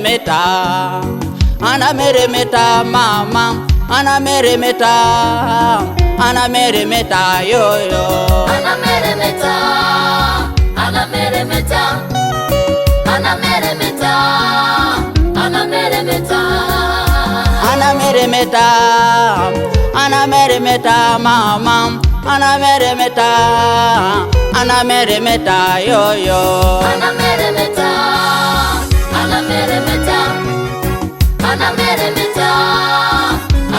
anameremeta, anameremeta mama, anameremeta, anameremeta yoyo, anameremeta, anameremeta, anameremeta, anameremeta, anameremeta, anameremeta mama, anameremeta, anameremeta yoyo, anameremeta, anameremeta, anameremeta,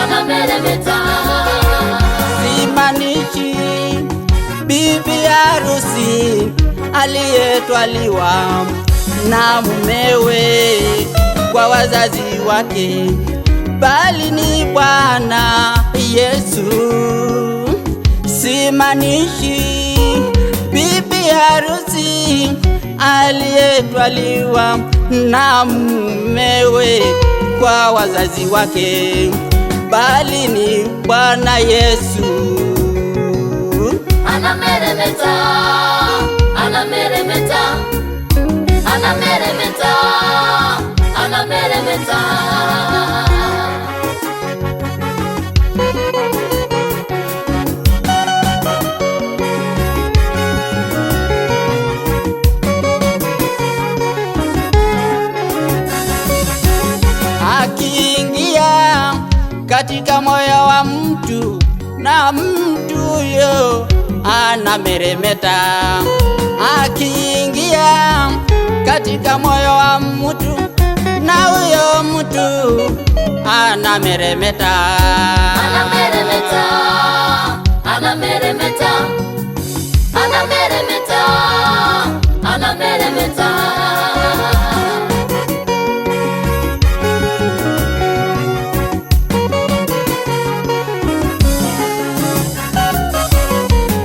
anameremeta. Simanishi bibi harusi aliyetwaliwa na mumewe kwa wazazi wake, bali ni Bwana Yesu. Simanishi bibi harusi aliyetwaliwa na mumewe kwa wazazi wake, bali ni Bwana Yesu. Anameremeta, anameremeta, anameremeta, anameremeta. Akiingia katika moyo wa mtu, na mtu huyo anameremeta. Akiingia katika moyo wa mtu, na huyo mtu anameremeta. Anameremeta, anameremeta, anameremeta, anameremeta.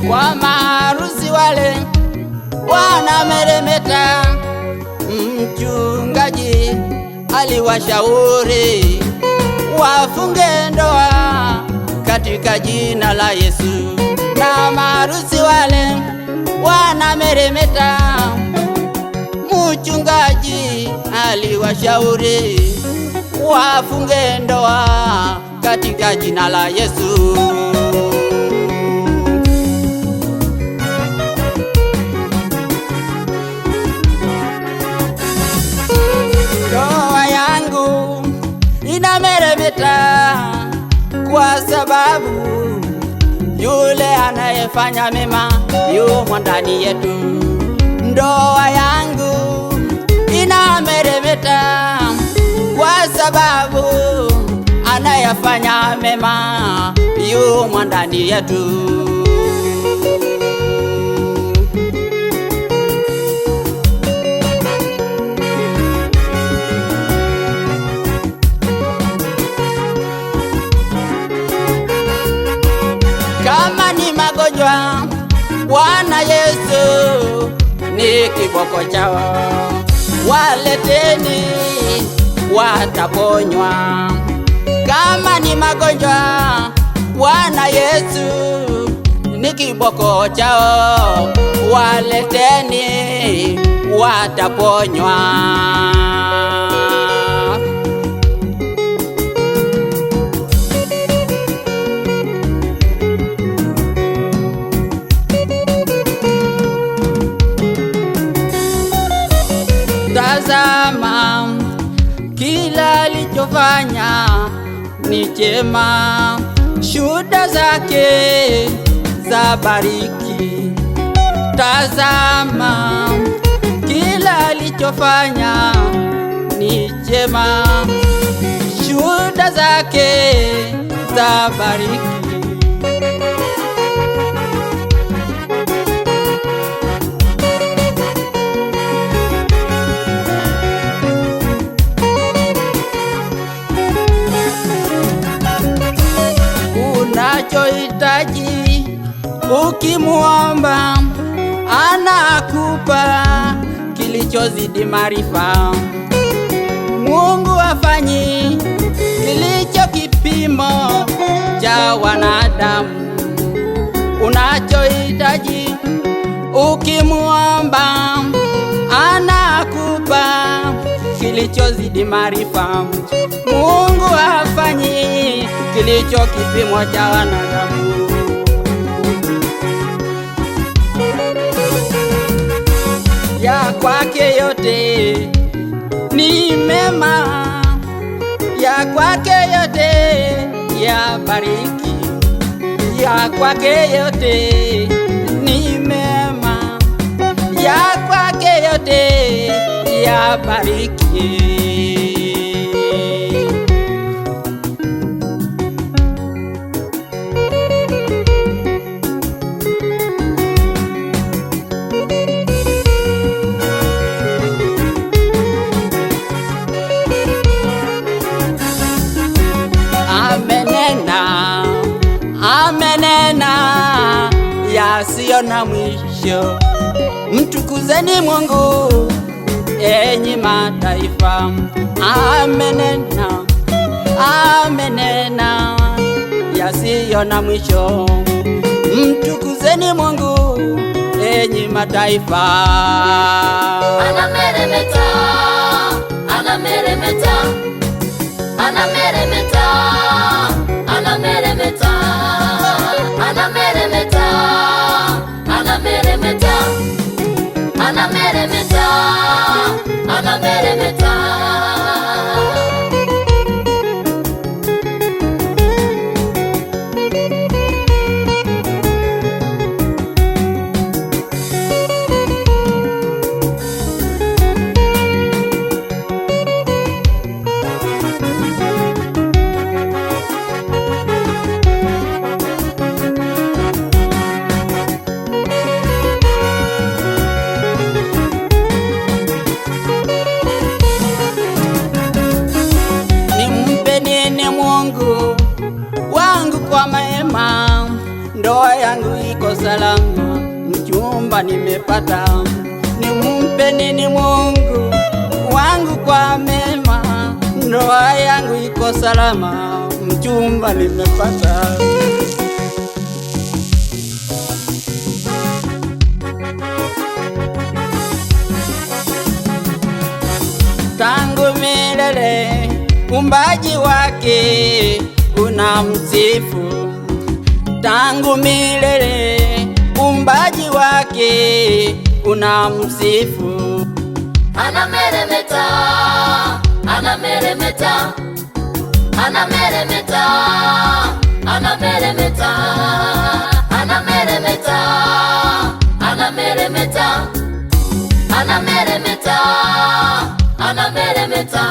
Kwa maharusi wale wanameremeta, mchungaji aliwashauri wafunge ndoa katika jina la Yesu. Na maharusi wale wanameremeta, mchungaji aliwashauri wafunge ndoa katika jina la Yesu. Ndoa yangu inameremeta kwa sababu yule anayefanya mema yumo ndani yetu. Ndoa yangu inameremeta kwa sababu anayefanya mema yumo ndani yetu. Kama ni magonjwa, Bwana Yesu ni kiboko chao. Waleteni wataponywa. Kama ni magonjwa, Bwana Yesu ni kiboko chao. Waleteni wataponywa. Tazama, kila alichofanya ni chema, shuhuda zake za bariki. Tazama, kila alichofanya ni chema, shuhuda zake za bariki. Unachohitaji ukimuomba, anakupa kilichozidi maarifa. Mungu hafanyi kilicho kipimo cha wanadamu. Unachohitaji ukimuomba, anakupa kilichozidi maarifa. Mungu hafanyi kilicho kipimo cha wanadamu. Ya kwake yote ni mema, ya kwake yote ya bariki, ya kwake yote ni mema, ya kwake yote ya bariki. Amenena yasiyo na mwisho. Mtukuzeni Mungu enyi mataifa. Amenena yasiyo na mwisho. Mtukuzeni Mungu enyi mataifa. Anameremeta, anameremeta, anameremeta, anameremeta, anameremeta, anameremeta, anameremeta, anameremeta. Ndoa yangu iko salama, mchumba nimepata. Nimpe nini Mungu wangu kwa mema? Ndoa yangu iko salama, mchumba nimepata. Tangu milele uumbaji wake unamsifu. Tangu milele uumbaji wake unamsifu. Anameremeta, anameremeta, anameremeta, anameremeta, anameremeta, anameremeta, anameremeta, anameremeta.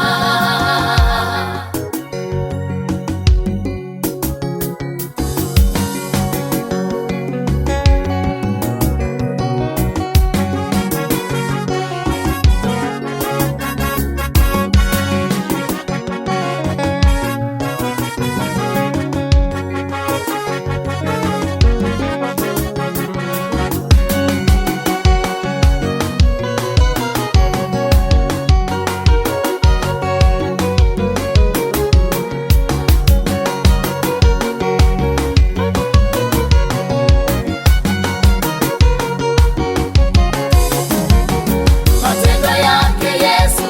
Matendo yake Yesu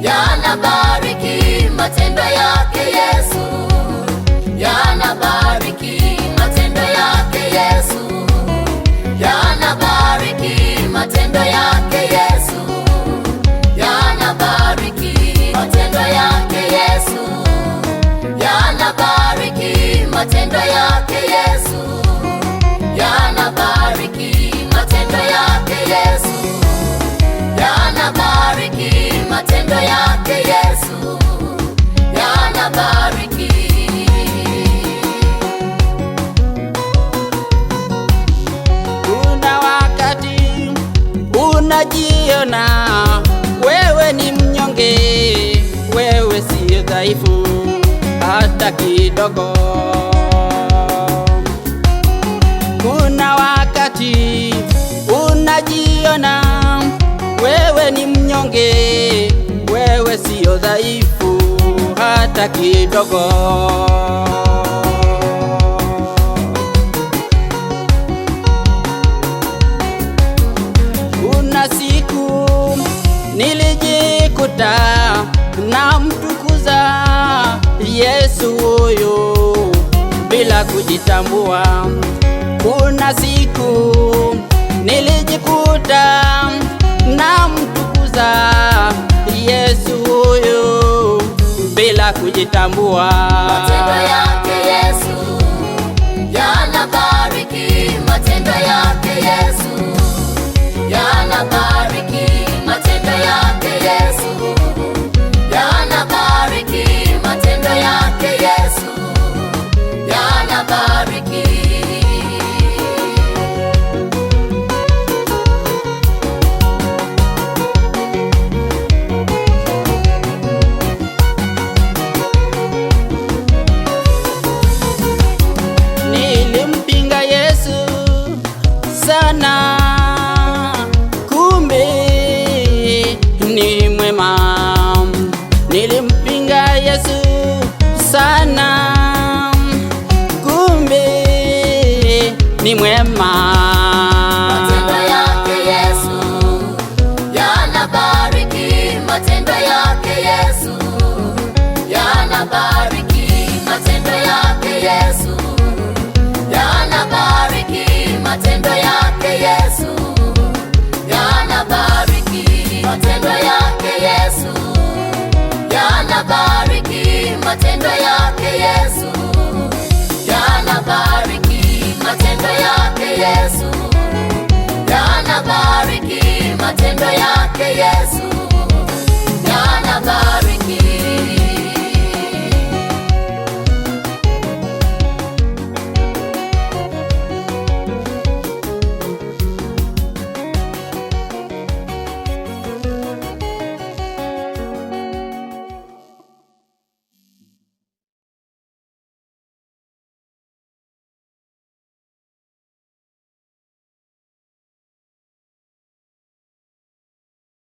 yanabariki, matendo yake Yesu yanabariki, matendo yake Yesu yanabariki, matendo yake Yesu yanabariki, matendo yake Yesu yanabariki, matendo yake Yesu yanabariki, matendo yake Yesu yanabariki. Kuna wakati unajiona wewe ni mnyonge, wewe si dhaifu hata kidogo. Kuna wakati unajiona wewe ni mnyonge, wewe sio dhaifu hata kidogo. Kuna siku nilijikuta nilijikuta na mtukuza Yesu huyu bila kujitambua. Kuna siku nilijikuta na mtukuza Yesu huyu bila kujitambua. Matendo yake Yesu yanabariki, matendo yake Yesu yanabariki, matendo yake Yesu yanabariki, matendo yake Yesu yanabariki. Nilimpinga Yesu sana, kumbe ni mwema. Nilimpinga Yesu sana, kumbe ni mwema. Matendo yake Yesu yanabariki, matendo yake Yesu yanabariki, matendo yake Yesu yanabariki, matendo yake Yesu yanabariki, matendo yake Yesu yanabariki, matendo yake Yesu yanabariki, matendo yake Yesu yanabariki, matendo yake Yesu yanabariki.